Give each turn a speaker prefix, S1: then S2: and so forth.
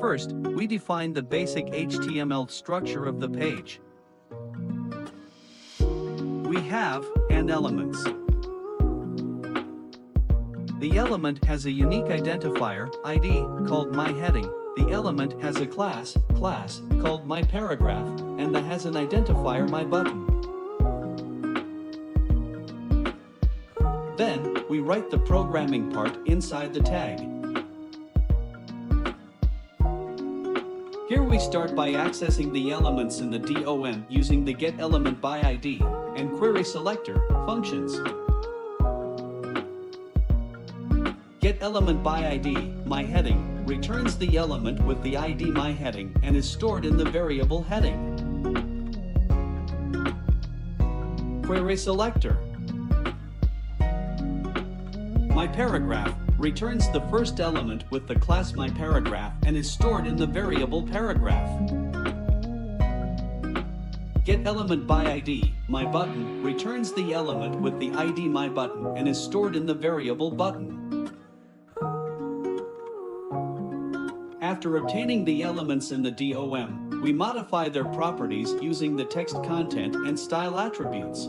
S1: First, we define the basic HTML structure of the page. We have an elements. The element has a unique identifier, ID, called myHeading. The element has a class, called myParagraph, and that has an identifier, myButton. Then, we write the programming part inside the tag. Here we start by accessing the elements in the DOM using the getElementById and querySelector functions. GetElementById, myHeading, returns the element with the ID myHeading and is stored in the variable heading. QuerySelector, myParagraph, returns the first element with the class myParagraph and is stored in the variable paragraph. GetElementById, myButton, returns the element with the ID myButton and is stored in the variable button. After obtaining the elements in the DOM, we modify their properties using the text content and style attributes.